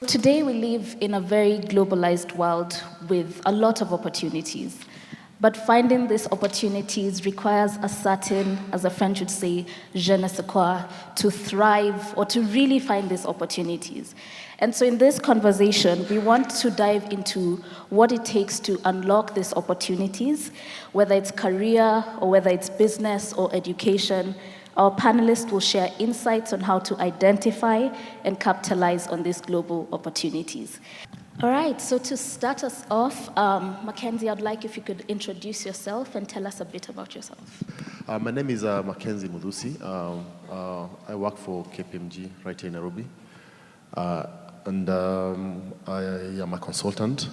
today we live in a very globalized world with a lot of opportunities. But finding these opportunities requires a certain, as a French would say, je ne sais quoi, to thrive or to really find these opportunities. And so in this conversation, we want to dive into what it takes to unlock these opportunities, whether it's career or whether it's business or education. Our panelists will share insights on how to identify and capitalize on these global opportunities. All right, so to start us off, Mackenzi, I'd like if you could introduce yourself and tell us a bit about yourself. My name is Mackenzi Muthusi. I work for KPMG right here in Nairobi. And I am a consultant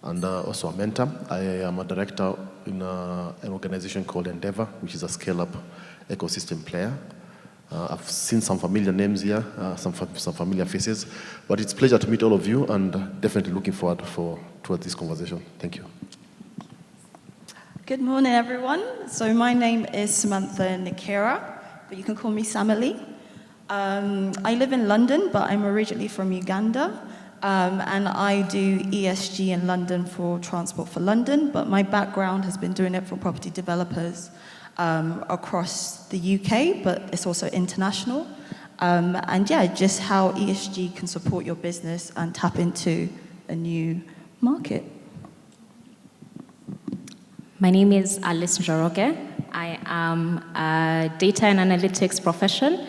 and also a mentor. I am a director in an organization called Endeavor, which is a scale-up ecosystem player. I've seen some familiar names here, some familiar faces, but it's a pleasure to meet all of you and definitely looking forward towards this conversation. Thank you. Good morning, everyone. So my name is Samantha Nakirya, but you can call me Samali. I live in London, but I'm originally from Uganda, and I do ESG in London for Transport for London, but my background has been doing it for property developers across the UK, but it's also international. And yeah, just how ESG can support your business and tap into a new market. My name is Alice Njoroge. I am a data and analytics profession.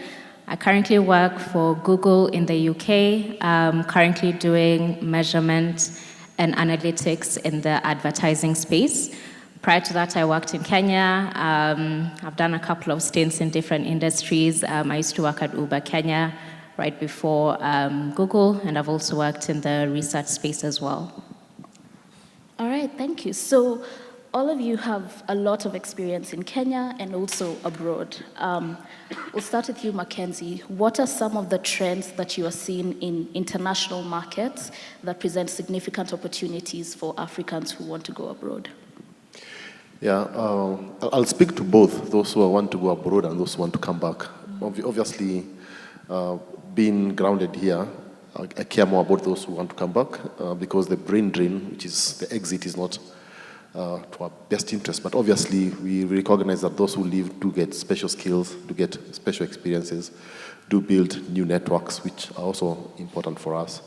I currently work for Google in the UK. I'm currently doing measurement and analytics in the advertising space. Prior to that, I worked in Kenya. I've done a couple of stints in different industries. I used to work at Uber Kenya right before Google, and I've also worked in the research space as well. All right, thank you. So all of you have a lot of experience in Kenya and also abroad. We'll start with you, Mackenzi. What are some of the trends that you are seeing in international markets that present significant opportunities for Africans who want to go abroad? Yeah, I'll speak to both, those who want to go abroad and those who want to come back. Obviously, being grounded here, I care more about those who want to come back because the brain drain, which is the exit, is not to our best interest. But obviously, we recognize that those who leave do get special skills, do get special experiences, do build new networks, which are also important for us.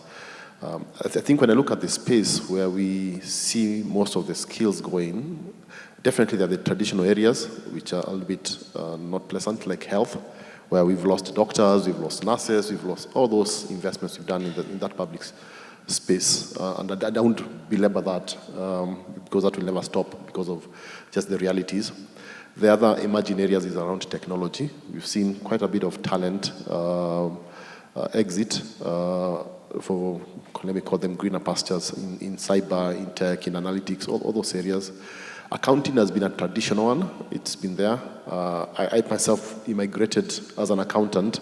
I think when I look at the space where we see most of the skills going, definitely there are the traditional areas, which are a little bit not pleasant, like health, where we've lost doctors, we've lost nurses, we've lost all those investments we've done in that public space. And I don't belabor that because that will never stop because of just the realities. The other emerging areas is around technology. We've seen quite a bit of talent exit for, let me call them greener pastures in cyber, in tech, in analytics, all those areas. Accounting has been a traditional one. It's been there. I myself immigrated as an accountant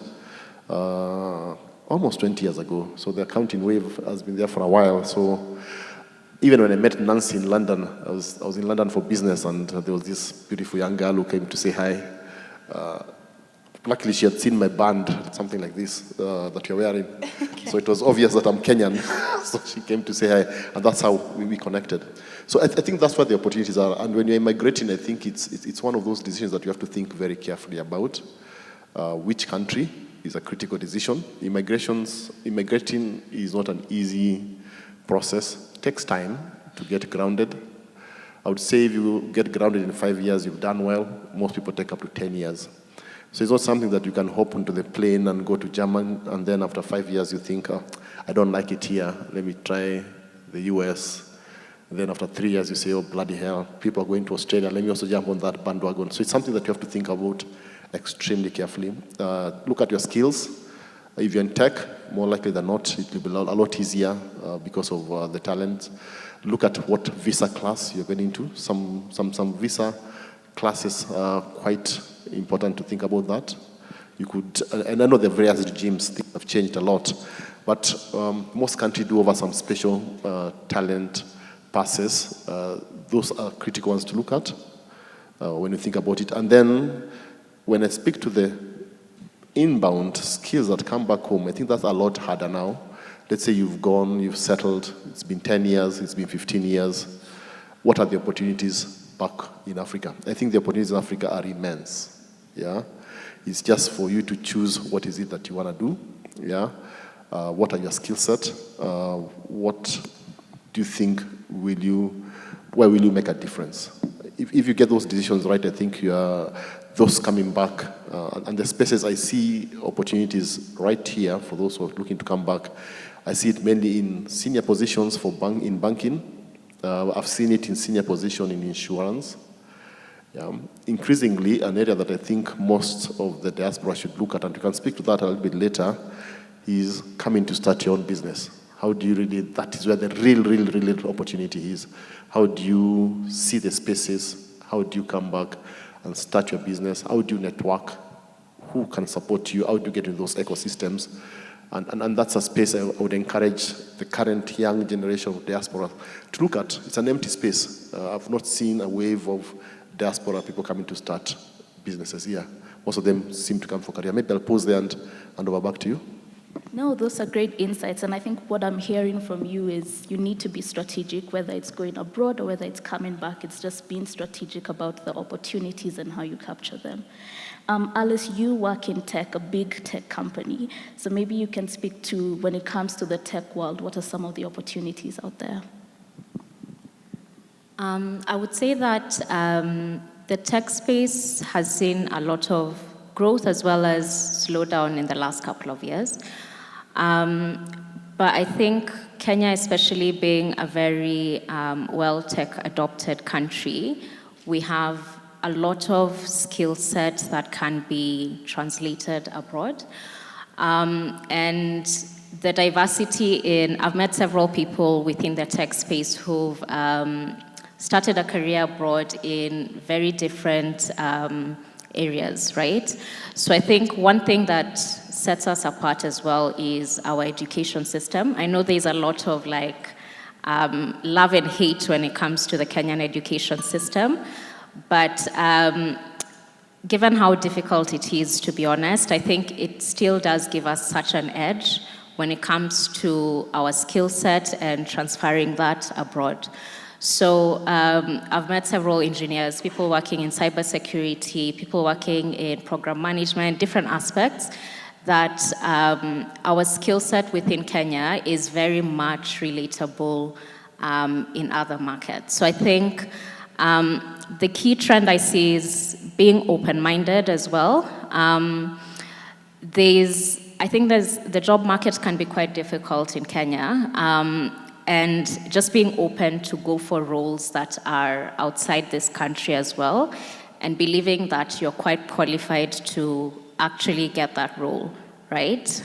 almost 20 years ago. So the accounting wave has been there for a while. So even when I met Nancy in London, I was in London for business, and there was this beautiful young girl who came to say hi. Luckily, she had seen my band, something like this, that you're wearing. Okay. So it was obvious that I'm Kenyan. So she came to say hi, and that's how we connected. So I think that's where the opportunities are. And when you're immigrating, I think it's one of those decisions that you have to think very carefully about. Which country is a critical decision. Immigrating is not an easy process. It takes time to get grounded. I would say if you get grounded in 5 years, you've done well. Most people take up to 10 years. So it's not something that you can hop onto the plane and go to Germany, and then after 5 years you think, oh, I don't like it here, let me try the US. And then after 3 years you say, oh, bloody hell, people are going to Australia, let me also jump on that bandwagon. So it's something that you have to think about extremely carefully. Look at your skills. If you're in tech, more likely than not, it will be a lot easier because of the talent. Look at what visa class you're going into. Some visa classes are quite important to think about that. You could, and I know the various regimes have changed a lot, but most countries do offer some special talent passes. Those are critical ones to look at when you think about it. And then when I speak to the inbound skills that come back home, I think that's a lot harder now Let's say you've gone, you've settled, it's been 10 years, it's been 15 years. What are the opportunities back in Africa? I think the opportunities in Africa are immense. Yeah, it's just for you to choose what is it that you want to do. Yeah, what are your skill set? What do you think where will you make a difference? If you get those decisions right, I think those coming back, and the spaces I see opportunities right here for those who are looking to come back. I see it mainly in senior positions in banking. I've seen it in senior position in insurance. Increasingly, an area that I think most of the diaspora should look at, and we can speak to that a little bit later, is coming to start your own business. How do you really, that is where the real opportunity is. How do you see the spaces? How do you come back and start your business? How do you network? Who can support you? How do you get into those ecosystems? And that's a space I would encourage the current young generation of diaspora to look at. It's an empty space. I've not seen a wave of diaspora people coming to start businesses here. Most of them seem to come for career. Maybe I'll pause there and hand over back to you. No, those are great insights. And I think what I'm hearing from you is you need to be strategic, whether it's going abroad or whether it's coming back. It's just being strategic about the opportunities and how you capture them. Alice, you work in tech, a big tech company. So maybe you can speak to, when it comes to the tech world, what are some of the opportunities out there? I would say that the tech space has seen a lot of growth as well as slowdown in the last couple of years. But I think Kenya, especially being a very well-tech adopted country, we have a lot of skill sets that can be translated abroad. And the diversity I've met several people within the tech space who've started a career abroad in very different areas, right? So I think one thing that sets us apart as well is our education system. I know there's a lot of love and hate when it comes to the Kenyan education system, but given how difficult it is, to be honest, I think it still does give us such an edge when it comes to our skill set and transferring that abroad. So I've met several engineers, people working in cybersecurity, people working in program management, different aspects, that our skill set within Kenya is very much relatable in other markets. So I think the key trend I see is being open-minded as well. I think the job market can be quite difficult in Kenya. And just being open to go for roles that are outside this country as well, and believing that you're quite qualified to actually get that role, right?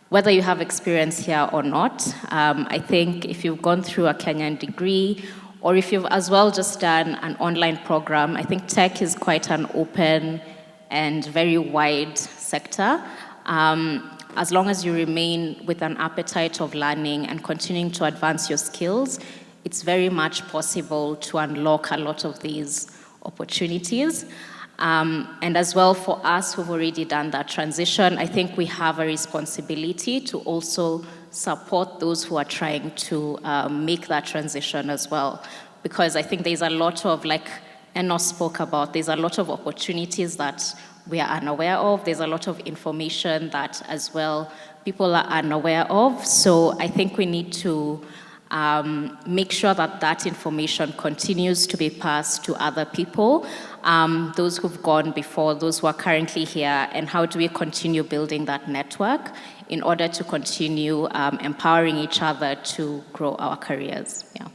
Whether you have experience here or not, I think if you've gone through a Kenyan degree, or if you've as well just done an online program, I think tech is quite an open and very wide sector. As long as you remain with an appetite of learning and continuing to advance your skills, it's very much possible to unlock a lot of these opportunities. And as well for us who've already done that transition, I think we have a responsibility to also support those who are trying to make that transition as well. Because I think there's a lot of, like Enos spoke about, there's a lot of opportunities that we are unaware of. There's a lot of information that as well people are unaware of. So I think we need to make sure that that information continues to be passed to other people, those who've gone before, those who are currently here, and how do we continue building that network in order to continue empowering each other to grow our careers. Yeah.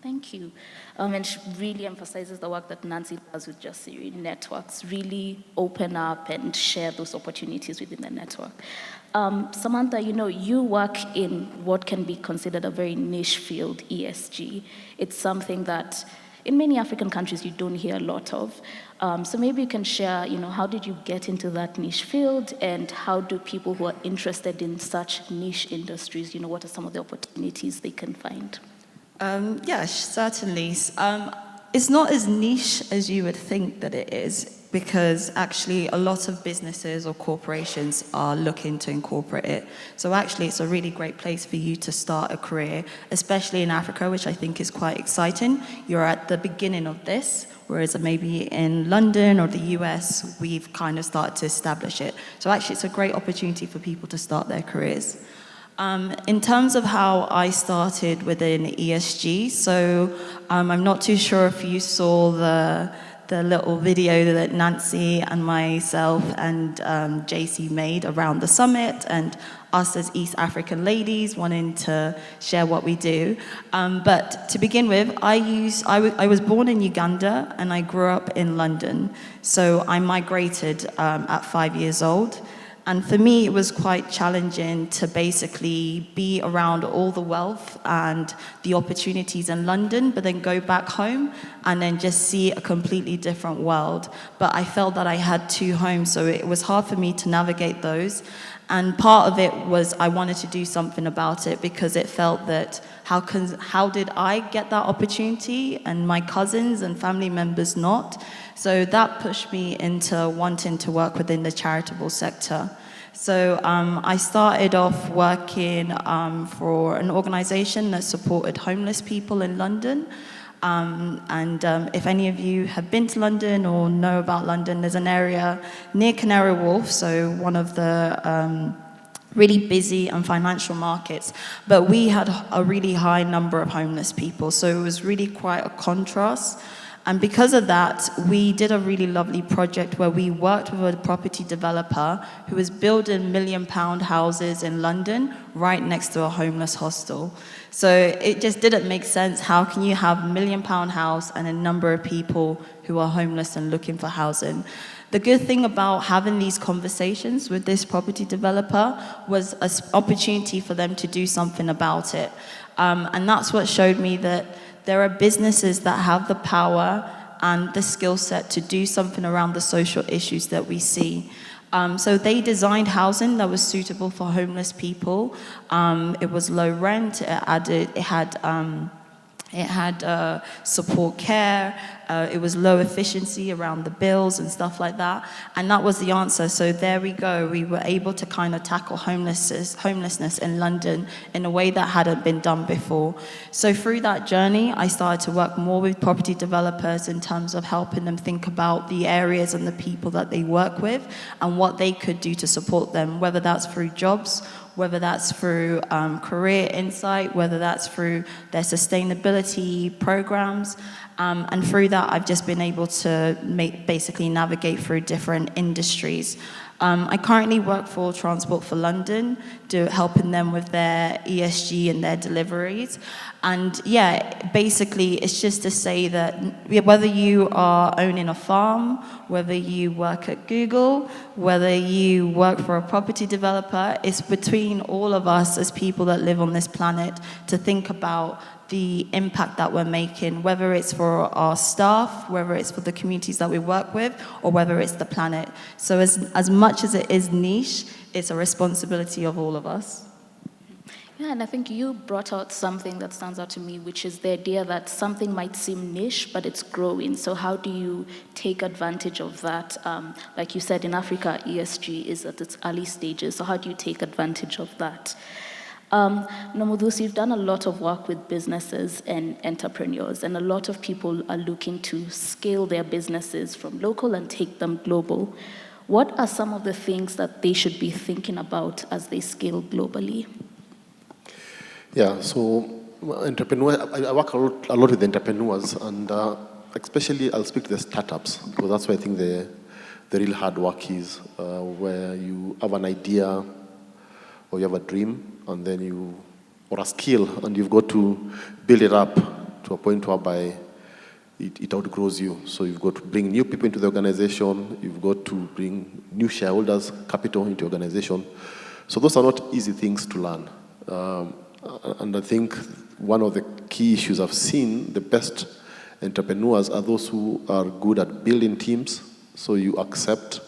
Thank you. And she really emphasizes the work that Nancy does with Jasiri Networks, really open up and share those opportunities within the network. Samantha, you work in what can be considered a very niche field, ESG. It's something that in many African countries you don't hear a lot of. So maybe you can share, how did you get into that niche field, and how do people who are interested in such niche industries, what are some of the opportunities they can find? Yes, certainly. It's not as niche as you would think that it is, because actually a lot of businesses or corporations are looking to incorporate it. So actually it's a really great place for you to start a career, especially in Africa, which I think is quite exciting. You're at the beginning of this, whereas maybe in London or the US, we've kind of started to establish it. So actually it's a great opportunity for people to start their careers. In terms of how I started within ESG, so I'm not too sure if you saw the little video that Nancy and myself and JC made around the summit, and us as East African ladies wanting to share what we do. But to begin with, I was born in Uganda and I grew up in London. So I migrated at 5 years old. And for me, it was quite challenging to basically be around all the wealth and the opportunities in London, but then go back home and then just see a completely different world. But I felt that I had two homes, so it was hard for me to navigate those. And part of it was I wanted to do something about it, because it felt that how did I get that opportunity and my cousins and family members not? So that pushed me into wanting to work within the charitable sector. So I started off working for an organization that supported homeless people in London. If any of you have been to London or know about London, there's an area near Canary Wharf, so one of the really busy and financial markets. But we had a really high number of homeless people, so it was really quite a contrast. And because of that, we did a really lovely project where we worked with a property developer who was building £1 million houses in London right next to a homeless hostel. So it just didn't make sense. How can you have £1 million house and a number of people who are homeless and looking for housing? The good thing about having these conversations with this property developer was an opportunity for them to do something about it. And that's what showed me that there are businesses that have the power and the skill set to do something around the social issues that we see. So they designed housing that was suitable for homeless people. It was low rent. It had support care. It was low efficiency around the bills and stuff like that. And that was the answer. So there we go. We were able to kind of tackle homelessness in London in a way that hadn't been done before. So through that journey, I started to work more with property developers in terms of helping them think about the areas and the people that they work with and what they could do to support them, whether that's through jobs, whether that's through career insight, whether that's through their sustainability programs. And through that, I've just been able to basically navigate through different industries. I currently work for Transport for London, helping them with their ESG and their deliveries. And yeah, basically, it's just to say that whether you are owning a farm, whether you work at Google, whether you work for a property developer, it's between all of us as people that live on this planet to think about the impact that we're making, whether it's for our staff, whether it's for the communities that we work with, or whether it's the planet. So as much as it is niche, it's a responsibility of all of us. Yeah, and I think you brought out something that stands out to me, which is the idea that something might seem niche, but it's growing. So how do you take advantage of that? Like you said, in Africa, ESG is at its early stages. So how do you take advantage of that? Muthusi, you've done a lot of work with businesses and entrepreneurs, and a lot of people are looking to scale their businesses from local and take them global. What are some of the things that they should be thinking about as they scale globally? Yeah, so I work a lot with entrepreneurs, and especially I'll speak to the startups, because that's where I think the real hard work is, where you have an idea or you have a dream, and then or a skill, and you've got to build it up to a point whereby it outgrows you. So you've got to bring new people into the organization, you've got to bring new shareholders, capital into the organization. So those are not easy things to learn. And I think one of the key issues I've seen, the best entrepreneurs are those who are good at building teams. So you accept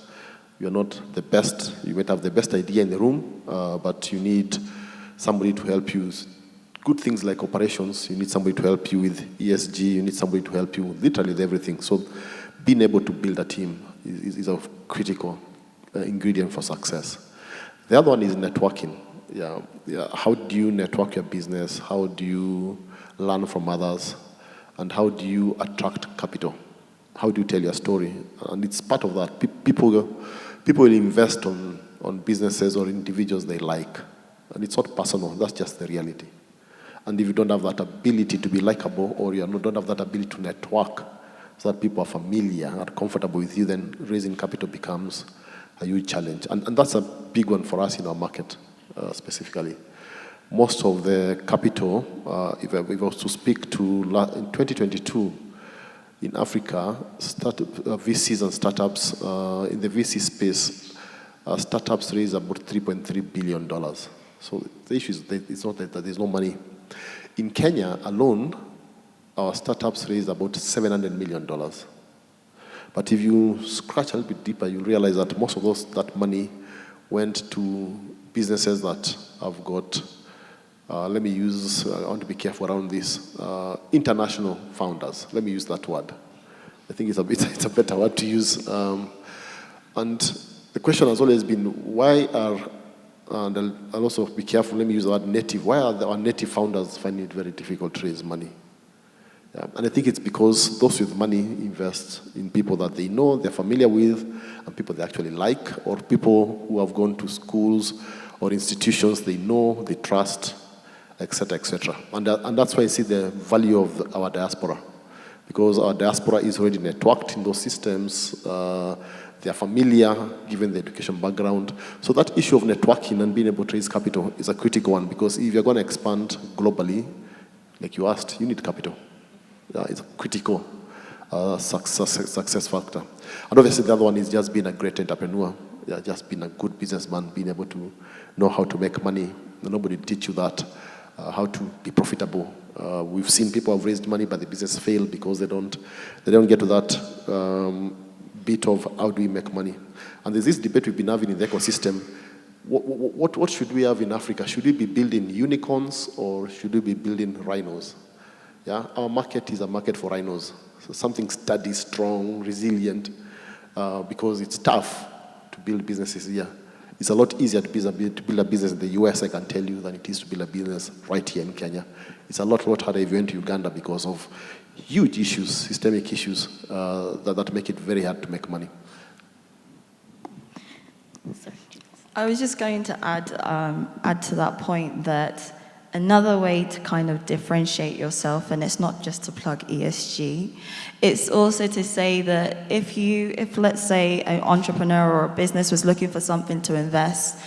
you're not the best. You might have the best idea in the room, but you need somebody to help you good things like operations, you need somebody to help you with ESG, you need somebody to help you literally with everything. So being able to build a team is a critical ingredient for success. The other one is networking. How do you network your business? How do you learn from others? And how do you attract capital? How do you tell your story? And it's part of that. People will invest on businesses or individuals they like. And it's not personal, that's just the reality. And if you don't have that ability to be likable, or you don't have that ability to network so that people are familiar and comfortable with you, then raising capital becomes a huge challenge. And that's a big one for us in our market, specifically. Most of the capital, if I was to speak to, in 2022, in Africa, VCs and startups, in the VC space, startups raise about $3.3 billion. So the issue is that it's not that there's no money. In Kenya alone, our startups raised about $700 million. But if you scratch a little bit deeper, you realize that most of that money went to businesses that have got, I want to be careful around this, international founders. Let me use that word. I think it's a better word to use. And the question has always been, why are, and I'll also be careful, let me use the word native, why are our native founders finding it very difficult to raise money? And I think it's because those with money invest in people that they know, they're familiar with, and people they actually like, or people who have gone to schools or institutions they know, they trust, etc., etc. And that's why I see the value of our diaspora, because our diaspora is already networked in those systems. They are familiar, given the education background. So that issue of networking and being able to raise capital is a critical one, because if you're going to expand globally, like you asked, you need capital. It's a critical success factor. And obviously the other one is just being a great entrepreneur, just being a good businessman, being able to know how to make money. Nobody teach you that, how to be profitable. We've seen people have raised money, but the business failed because they don't get to that bit of how do we make money. And there's this debate we've been having in the ecosystem. What should we have in Africa? Should we be building unicorns or should we be building rhinos? Yeah, our market is a market for rhinos. So something steady, strong, resilient, because it's tough to build businesses here. It's a lot easier to build a business in the US, I can tell you, than it is to build a business right here in Kenya. It's a lot harder if you went to Uganda because of huge issues, systemic issues, that make it very hard to make money. I was just going to add to that point that another way to kind of differentiate yourself, and it's not just to plug ESG, it's also to say that if let's say an entrepreneur or a business was looking for something to invest,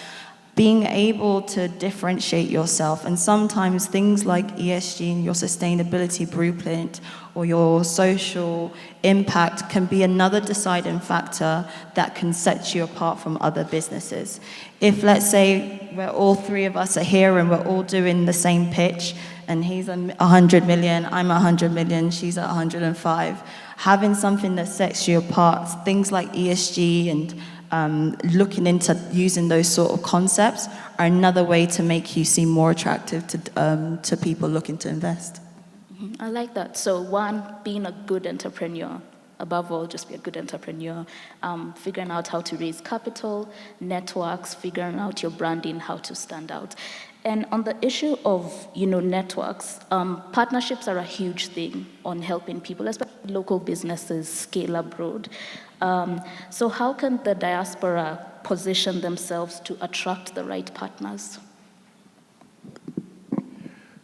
being able to differentiate yourself, and sometimes things like ESG and your sustainability blueprint or your social impact can be another deciding factor that can set you apart from other businesses. If, let's say, we're all three of us are here and we're all doing the same pitch, and he's 100 million, I'm 100 million, she's at 105, having something that sets you apart, things like ESG and looking into using those sort of concepts are another way to make you seem more attractive to people looking to invest. I like that. So one, being a good entrepreneur. Above all, just be a good entrepreneur. Figuring out how to raise capital, networks, figuring out your branding, how to stand out. And on the issue of, networks, partnerships are a huge thing on helping people, especially local businesses, scale abroad. So how can the diaspora position themselves to attract the right partners?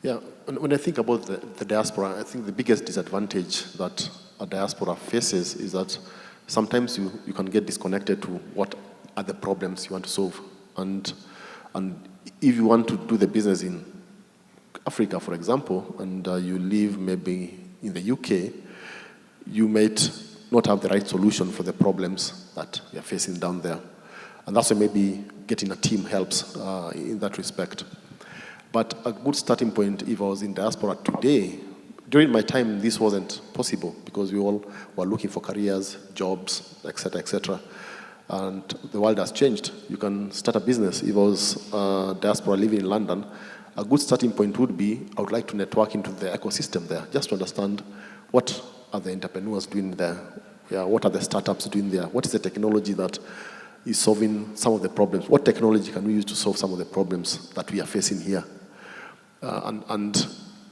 Yeah, when I think about the diaspora, I think the biggest disadvantage that a diaspora faces is that sometimes you can get disconnected to what are the problems you want to solve. And if you want to do the business in Africa, for example, and you live maybe in the UK, you might not have the right solution for the problems that you're facing down there. And that's why maybe getting a team helps in that respect. But a good starting point, if I was in diaspora today, during my time, this wasn't possible because we all were looking for careers, jobs, etc., etc. And the world has changed. You can start a business. If I was diaspora living in London, a good starting point would be, I would like to network into the ecosystem there, just to understand what are the entrepreneurs doing there, what are the startups doing there, what is the technology that is solving some of the problems, what technology can we use to solve some of the problems that we are facing here. And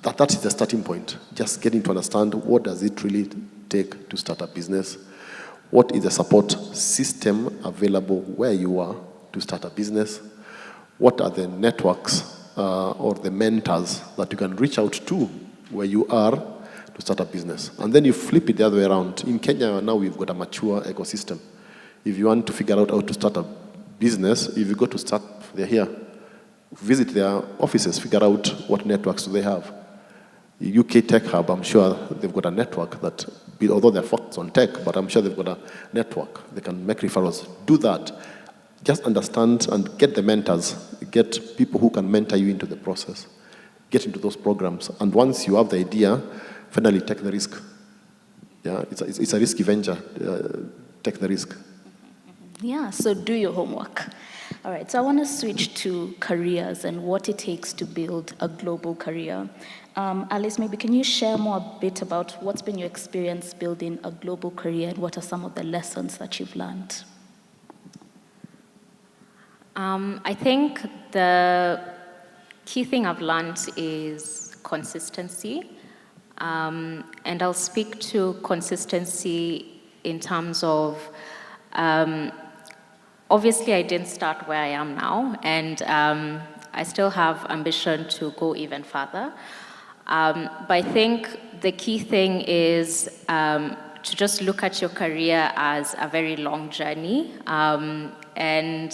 that is the starting point, just getting to understand what does it really take to start a business, what is the support system available where you are to start a business, what are the networks or the mentors that you can reach out to where you are to start a business. And then you flip it the other way around. In Kenya now we've got a mature ecosystem. If you want to figure out how to start a business, if you go to start, they're here. Visit their offices, figure out what networks do they have. UK Tech Hub, I'm sure they've got a network that, although they're focused on tech, but I'm sure they've got a network. They can make referrals. Do that. Just understand and get the mentors, get people who can mentor you into the process, get into those programs. And once you have the idea, finally take the risk. Yeah, it's a risky venture. Take the risk. Yeah, so do your homework. All right, so I want to switch to careers and what it takes to build a global career. Alice, maybe can you share more a bit about what's been your experience building a global career and what are some of the lessons that you've learned? I think the key thing I've learned is consistency. And I'll speak to consistency in terms of, obviously I didn't start where I am now, and I still have ambition to go even further. But I think the key thing is to just look at your career as a very long journey. And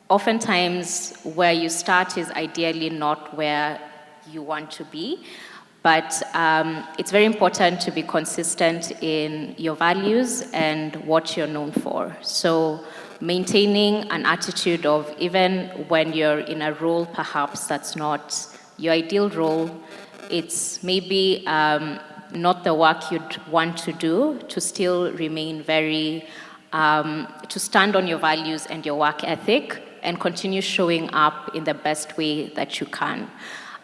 oftentimes where you start is ideally not where you want to be. But it's very important to be consistent in your values and what you're known for. So maintaining an attitude of, even when you're in a role perhaps that's not your ideal role, it's maybe not the work you'd want to do, to still remain very, to stand on your values and your work ethic and continue showing up in the best way that you can.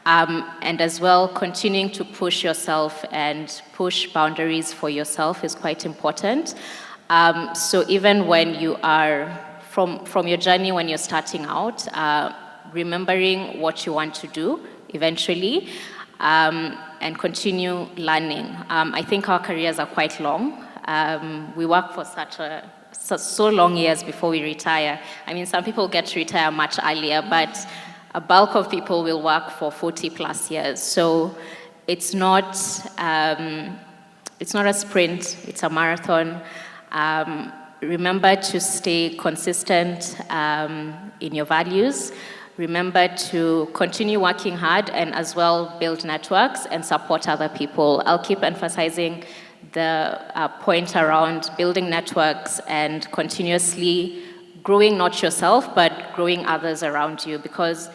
And as well, continuing to push yourself and push boundaries for yourself is quite important. So even when you are, from your journey when you're starting out, remembering what you want to do eventually, and continue learning. I think our careers are quite long. We work for so long years before we retire. I mean, some people get to retire much earlier, but a bulk of people will work for 40 plus years. So it's not a sprint, it's a marathon. Remember to stay consistent in your values. Remember to continue working hard and as well build networks and support other people. I'll keep emphasizing the point around building networks and continuously growing not yourself, but growing others around you, because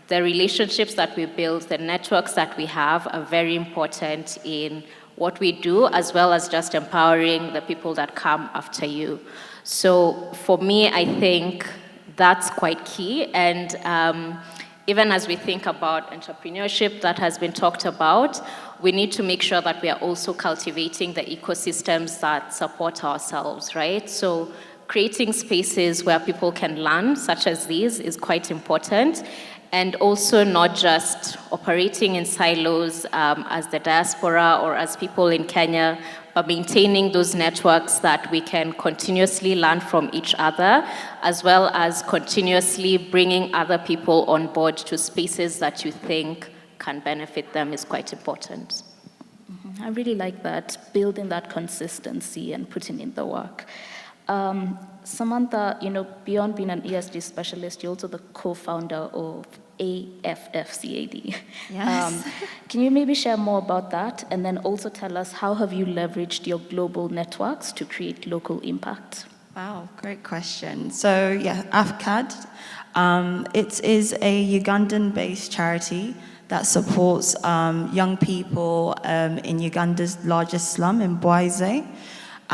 the relationships that we build, the networks that we have are very important in what we do, as well as just empowering the people that come after you. So for me, I think that's quite key. And even as we think about entrepreneurship that has been talked about, we need to make sure that we are also cultivating the ecosystems that support ourselves, right? So creating spaces where people can learn, such as these, is quite important. And also not just operating in silos as the diaspora or as people in Kenya, but maintaining those networks that we can continuously learn from each other, as well as continuously bringing other people on board to spaces that you think can benefit them is quite important. I really like that, building that consistency and putting in the work. Samantha, beyond being an ESG specialist, you're also the co-founder of AFFCAD. Yes. Can you maybe share more about that, and then also tell us how have you leveraged your global networks to create local impact? Wow, great question. So yeah, AFCAD, it is a Ugandan-based charity that supports young people in Uganda's largest slum in Bwaize.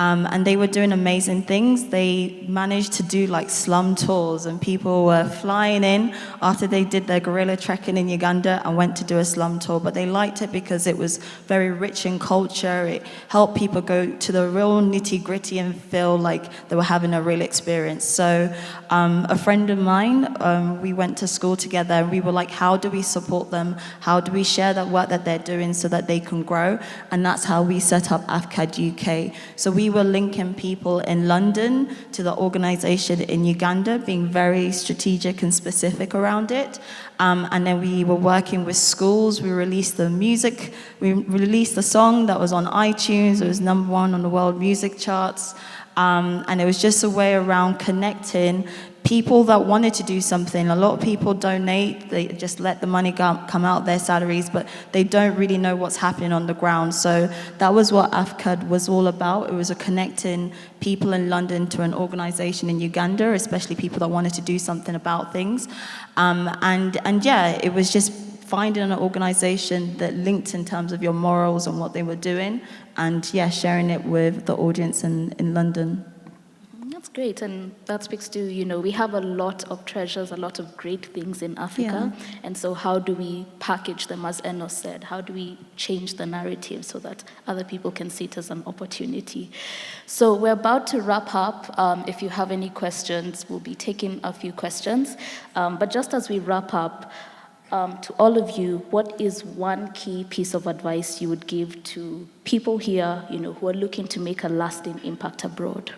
And they were doing amazing things. They managed to do like slum tours, and people were flying in after they did their guerrilla trekking in Uganda and went to do a slum tour. But they liked it because it was very rich in culture. It helped people go to the real nitty-gritty and feel like they were having a real experience. So a friend of mine, we went to school together, and we were like, how do we support them? How do we share that work that they're doing so that they can grow? And that's how we set up AFCAD UK. So we were linking people in London to the organization in Uganda, being very strategic and specific around it. And then we were working with schools. We released the music. We released the song that was on iTunes. It was #1 on the world music charts. And it was just a way around connecting people that wanted to do something. A lot of people donate, they just let the money come out their salaries, but they don't really know what's happening on the ground. So that was what AFCAD was all about. It was a connecting people in London to an organization in Uganda, especially people that wanted to do something about things. And yeah, it was just finding an organization that linked in terms of your morals and what they were doing, and yeah, sharing it with the audience in London. That's great, and that speaks to, we have a lot of treasures, a lot of great things in Africa, and so how do we package them, as Enos said? How do we change the narrative so that other people can see it as an opportunity? So we're about to wrap up. If you have any questions, we'll be taking a few questions. But just as we wrap up, to all of you, what is one key piece of advice you would give to people here, who are looking to make a lasting impact abroad?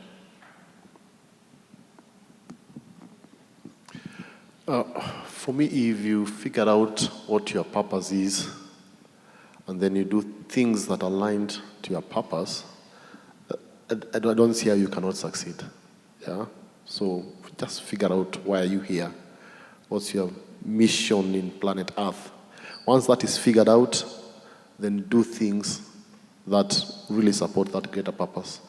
For me, if you figure out what your purpose is, and then you do things that are aligned to your purpose, I don't see how you cannot succeed. Yeah. So just figure out why are you here. What's your mission in planet Earth? Once that is figured out, then do things that really support that greater purpose.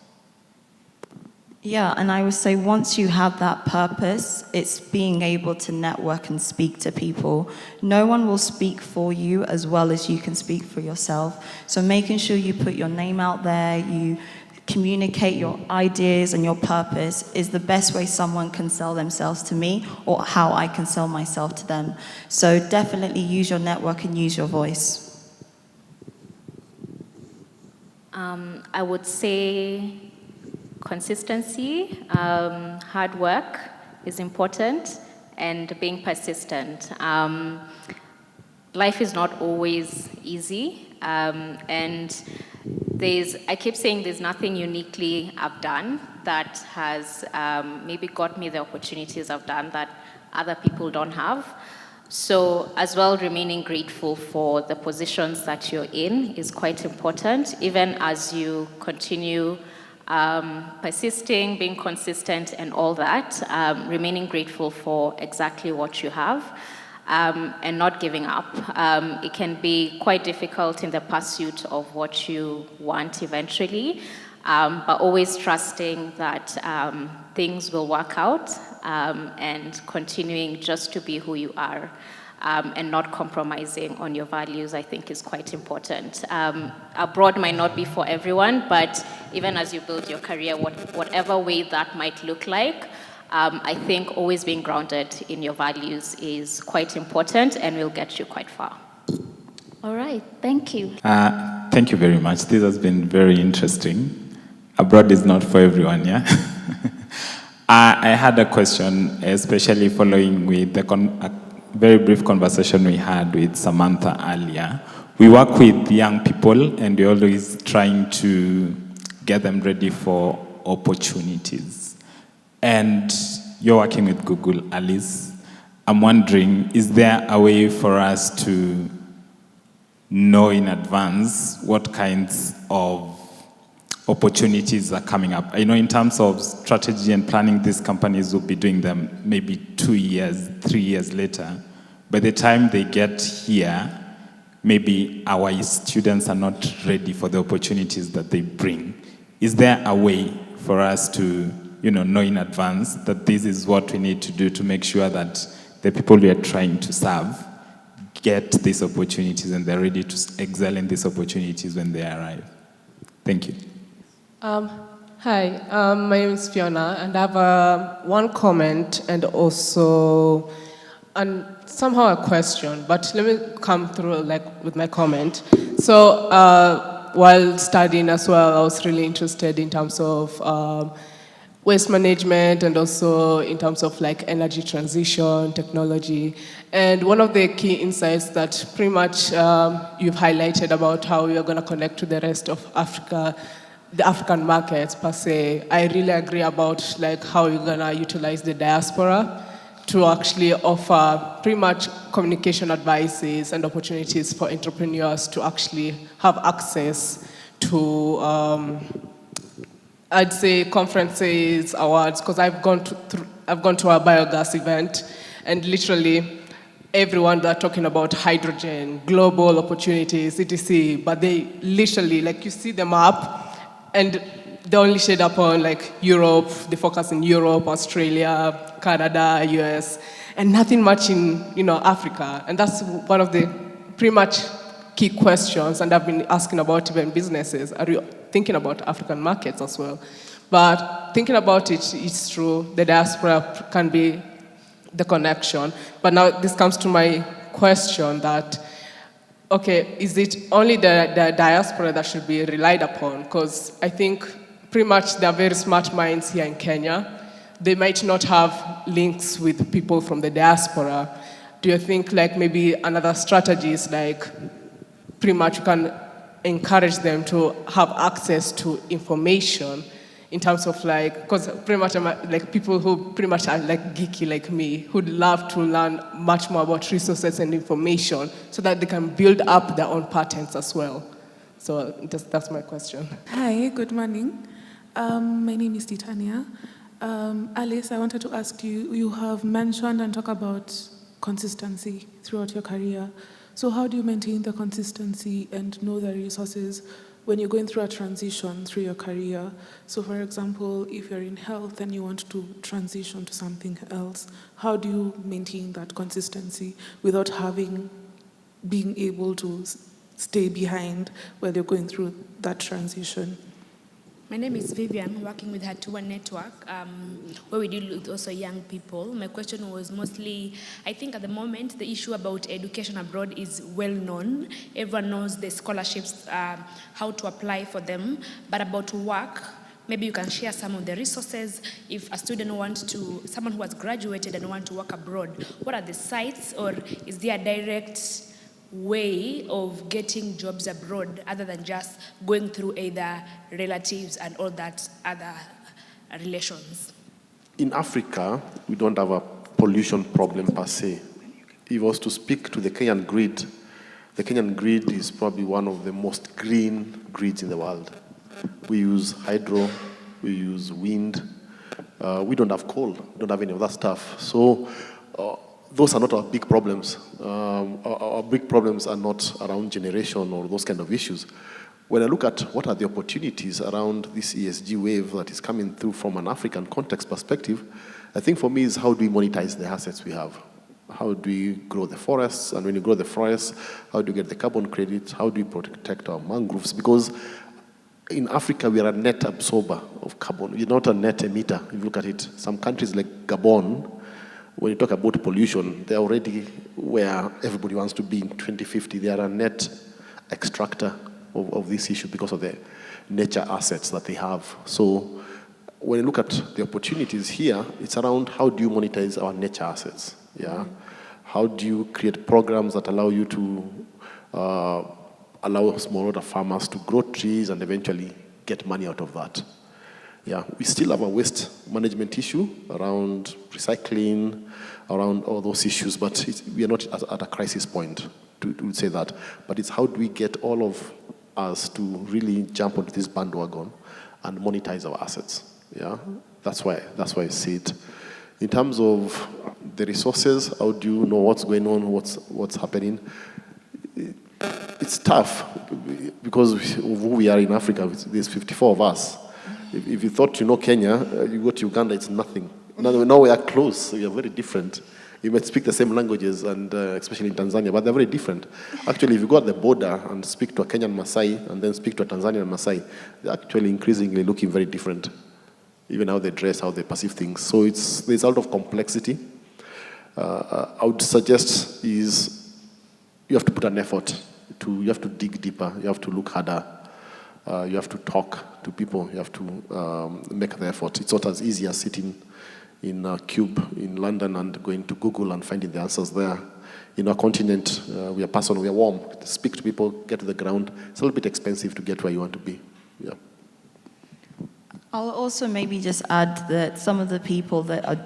Yeah, and I would say once you have that purpose, it's being able to network and speak to people. No one will speak for you as well as you can speak for yourself. So making sure you put your name out there, you communicate your ideas and your purpose is the best way someone can sell themselves to me, or how I can sell myself to them. So definitely use your network and use your voice. I would say consistency, hard work is important, and being persistent. Life is not always easy, and I keep saying there's nothing uniquely I've done that has maybe got me the opportunities I've done that other people don't have. So as well, remaining grateful for the positions that you're in is quite important, even as you continue persisting, being consistent and all that, remaining grateful for exactly what you have, and not giving up. It can be quite difficult in the pursuit of what you want eventually, but always trusting that things will work out, and continuing just to be who you are. And not compromising on your values, I think, is quite important. Abroad might not be for everyone, but even as you build your career, whatever way that might look like, I think always being grounded in your values is quite important and will get you quite far. All right, thank you. Thank you very much. This has been very interesting. Abroad is not for everyone, yeah? I had a question, especially following with the very brief conversation we had with Samantha earlier. We work with young people, and we're always trying to get them ready for opportunities. And you're working with Google, Alice. I'm wondering, is there a way for us to know in advance what kinds of opportunities are coming up? I know in terms of strategy and planning, these companies will be doing them maybe 2 years, 3 years later. By the time they get here, maybe our students are not ready for the opportunities that they bring. Is there a way for us to, know in advance that this is what we need to do to make sure that the people we are trying to serve get these opportunities and they're ready to excel in these opportunities when they arrive? Thank you. Hi, my name is Fiona, and I have one comment and also somehow a question, but let me come through with my comment. So while studying as well, I was really interested in terms of waste management and also in terms of energy transition, technology. And one of the key insights that pretty much you've highlighted about how we are going to connect to the rest of Africa, the African markets per se, I really agree about how you're going to utilize the diaspora to actually offer pretty much communication advices and opportunities for entrepreneurs to actually have access to I'd say conferences, awards, because I've gone to a biogas event, and literally everyone they're talking about hydrogen, global opportunities, etc. But they literally, you see the map, and they only shade upon Europe. They focus in Europe, Australia, Canada, US, and nothing much in Africa. And that's one of the pretty much key questions, and I've been asking about even businesses. Are you thinking about African markets as well? But thinking about it, it's true, the diaspora can be the connection. But now this comes to my question that, okay, is it only the diaspora that should be relied upon? Because I think pretty much there are very smart minds here in Kenya. They might not have links with people from the diaspora. Do you think maybe another strategy is pretty much you can encourage them to have access to information in terms of because pretty much I'm people who pretty much are geeky like me, who'd love to learn much more about resources and information so that they can build up their own patents as well. So that's my question. Hi, good morning. My name is Titania. Alice, I wanted to ask you, you have mentioned and talked about consistency throughout your career. So how do you maintain the consistency and know the resources when you're going through a transition through your career? So for example, if you're in health and you want to transition to something else, how do you maintain that consistency without being able to stay behind while you're going through that transition? My name is Vivian, working with Hatua Network, where we deal with also young people. My question was mostly, I think at the moment, the issue about education abroad is well known. Everyone knows the scholarships, how to apply for them, but about work, maybe you can share some of the resources. If a student someone who has graduated and want to work abroad, what are the sites, or is there a direct way of getting jobs abroad other than just going through either relatives and all that other relations? In Africa, we don't have a pollution problem per se. If I was to speak to the Kenyan grid is probably one of the most green grids in the world. We use hydro, we use wind, we don't have coal, we don't have any of that stuff. So those are not our big problems. Our big problems are not around generation or those kind of issues. When I look at what are the opportunities around this ESG wave that is coming through from an African context perspective, I think for me is how do we monetize the assets we have? How do we grow the forests? And when you grow the forests, how do you get the carbon credit? How do we protect our mangroves? Because in Africa, we are a net absorber of carbon. We're not a net emitter, if you look at it. Some countries like Gabon, when you talk about pollution, they're already where everybody wants to be in 2050. They are a net extractor of this issue because of the nature assets that they have. So when you look at the opportunities here, it's around how do you monetize our nature assets? Yeah, how do you create programs that allow you to allow smallholder farmers to grow trees and eventually get money out of that? Yeah, we still have a waste management issue around recycling, around all those issues, but we are not at a crisis point to say that. But it's how do we get all of us to really jump onto this bandwagon and monetize our assets? Yeah, that's why I see it. In terms of the resources, how do you know what's going on, what's happening? It's tough because of who we are in Africa. There's 54 of us. If you thought you know Kenya, you go to Uganda, it's nothing. Now we are close, so we are very different You might speak the same languages, and especially in Tanzania, but they're very different. Actually, if you go at the border and speak to a Kenyan Maasai and then speak to a Tanzanian Maasai, they're actually increasingly looking very different, even how they dress, how they perceive things. So there's a lot of complexity. I would suggest is you have to put an effort. You have to dig deeper. You have to look harder. You have to talk to people. You have to make the effort. It's not as easy as sitting in a cube in London and going to Google and finding the answers there. In our continent, we are warm. To speak to people, get to the ground. It's a little bit expensive to get where you want to be. Yeah. I'll also maybe just add that some of the people that are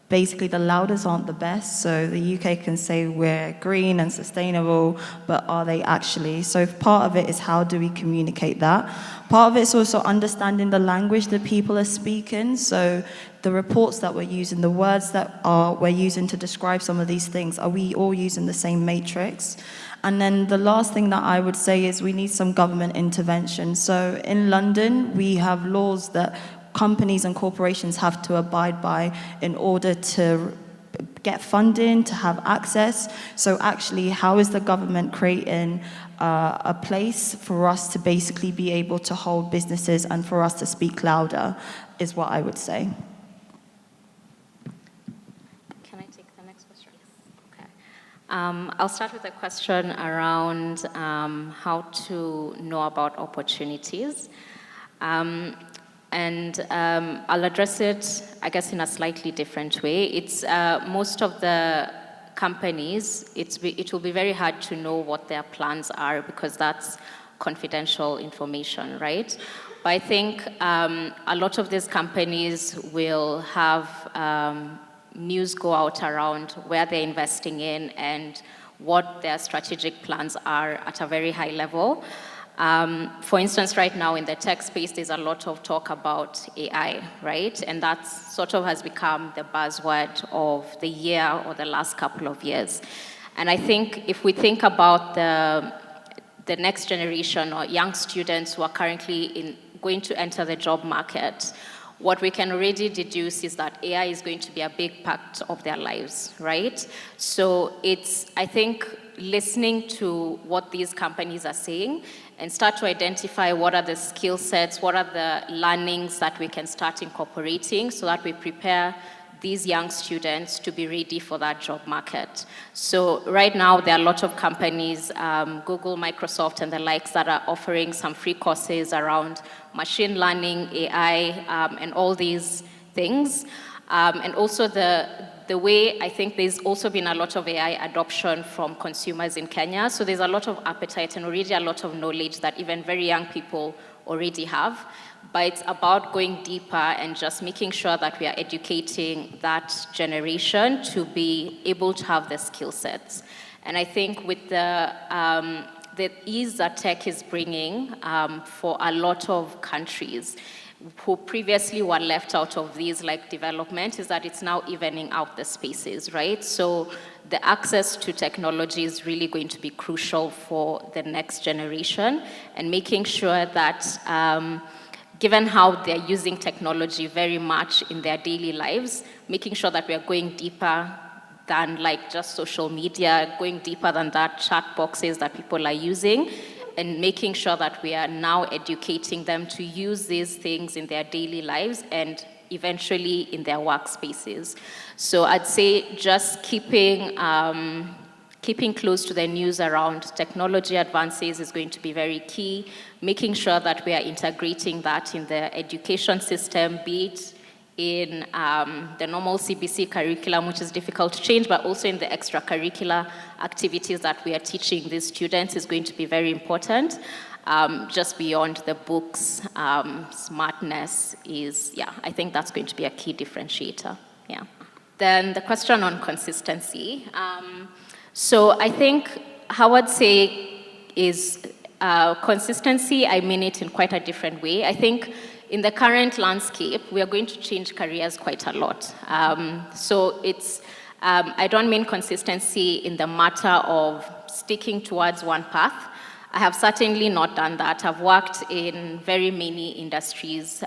basically the loudest aren't the best. So the UK can say we're green and sustainable, but are they actually? So part of it is how do we communicate that? Part of it's also understanding the language that people are speaking. So the reports that we're using, the words that we're using to describe some of these things, are we all using the same matrix? And then the last thing that I would say is we need some government intervention. So in London, we have laws that companies and corporations have to abide by in order to get funding, to have access. So actually, how is the government creating a place for us to basically be able to hold businesses and for us to speak louder, is what I would say. Can I take the next question? Okay. I'll start with a question around how to know about opportunities. And I'll address it, I guess, in a slightly different way. It's most of the companies, it will be very hard to know what their plans are because that's confidential information, right? But I think a lot of these companies will have news go out around where they're investing in and what their strategic plans are at a very high level. For instance, right now in the tech space, there's a lot of talk about AI, right? And that sort of has become the buzzword of the year or the last couple of years. And I think if we think about the next generation or young students who are currently going to enter the job market, what we can already deduce is that AI is going to be a big part of their lives, right? So it's, I think, listening to what these companies are saying and start to identify what are the skill sets, what are the learnings that we can start incorporating so that we prepare these young students to be ready for that job market. So right now, there are a lot of companies, Google, Microsoft, and the likes that are offering some free courses around machine learning, AI, and all these things. And also the way I think there's also been a lot of AI adoption from consumers in Kenya. So there's a lot of appetite and already a lot of knowledge that even very young people already have. But it's about going deeper and just making sure that we are educating that generation to be able to have the skill sets. And I think with the ease that tech is bringing for a lot of countries who previously were left out of these like development is that it's now evening out the spaces, right? So the access to technology is really going to be crucial for the next generation and making sure that given how they're using technology very much in their daily lives, making sure that we are going deeper than like just social media, going deeper than that chat boxes that people are using, and making sure that we are now educating them to use these things in their daily lives and eventually in their workspaces. So I'd say just keeping close to the news around technology advances is going to be very key, making sure that we are integrating that in the education system, be it in the normal CBC curriculum, which is difficult to change, but also in the extracurricular activities that we are teaching these students is going to be very important. Just beyond the books, smartness is, I think that's going to be a key differentiator, Then the question on consistency. So I think how I'd say is consistency, I mean it in quite a different way. I think in the current landscape, we are going to change careers quite a lot. So it's, I don't mean consistency in the matter of sticking towards one path. I have certainly not done that. I've worked in very many industries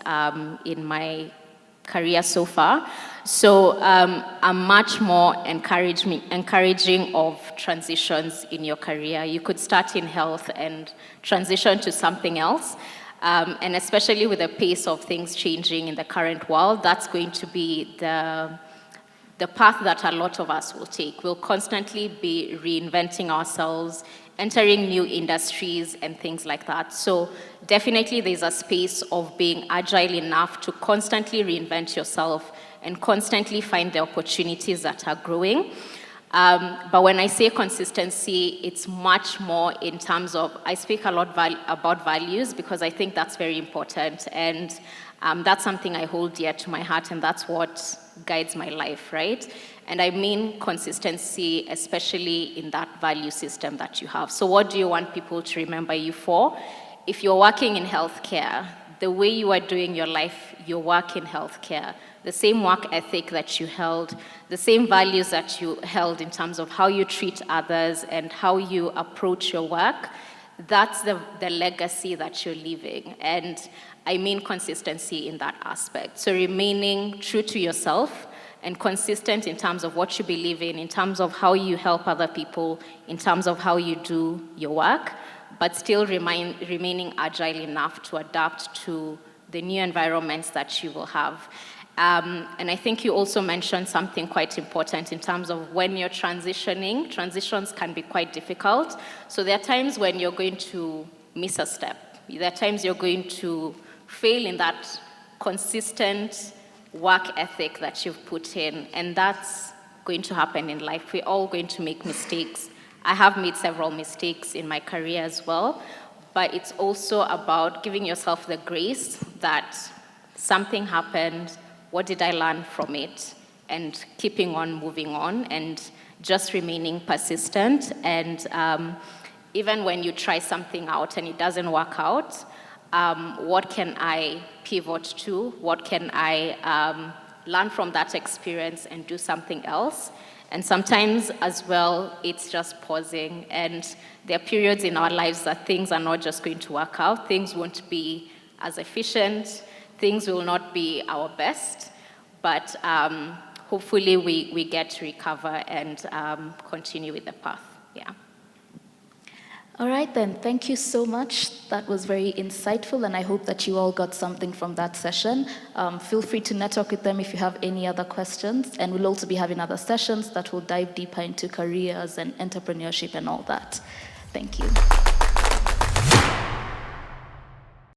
in my career so far. So I'm much more encouraging of transitions in your career. You could start in health and transition to something else. And especially with the pace of things changing in the current world, that's going to be the path that a lot of us will take. We'll constantly be reinventing ourselves, entering new industries and things like that. So definitely there's a space of being agile enough to constantly reinvent yourself and constantly find the opportunities that are growing. But when I say consistency, it's much more in terms of, I speak a lot about values because I think that's very important. And that's something I hold dear to my heart, and that's what guides my life, right? And I mean consistency, especially in that value system that you have. So what do you want people to remember you for? If you're working in healthcare, the way you are doing your life, your work in healthcare, the same work ethic that you held, the same values that you held in terms of how you treat others and how you approach your work, that's the legacy that you're leaving. And I mean consistency in that aspect. So remaining true to yourself and consistent in terms of what you believe in terms of how you help other people, in terms of how you do your work, but still remaining agile enough to adapt to the new environments that you will have. And I think you also mentioned something quite important in terms of when you're transitioning. Transitions can be quite difficult. So there are times when you're going to miss a step. There are times you're going to fail in that consistent work ethic that you've put in. And that's going to happen in life. We're all going to make mistakes. I have made several mistakes in my career as well. But it's also about giving yourself the grace that something happened. What did I learn from it? And keeping on moving on and just remaining persistent. And even when you try something out and it doesn't work out, what can I pivot to? What can I learn from that experience and do something else? And sometimes as well, it's just pausing. And there are periods in our lives that things are not just going to work out. Things won't be as efficient. Things will not be our best. But hopefully we get to recover and continue with the path. Yeah. All right then, thank you so much. That was very insightful, and I hope that you all got something from that session. Feel free to network with them if you have any other questions, and we'll also be having other sessions that will dive deeper into careers and entrepreneurship and all that. Thank you.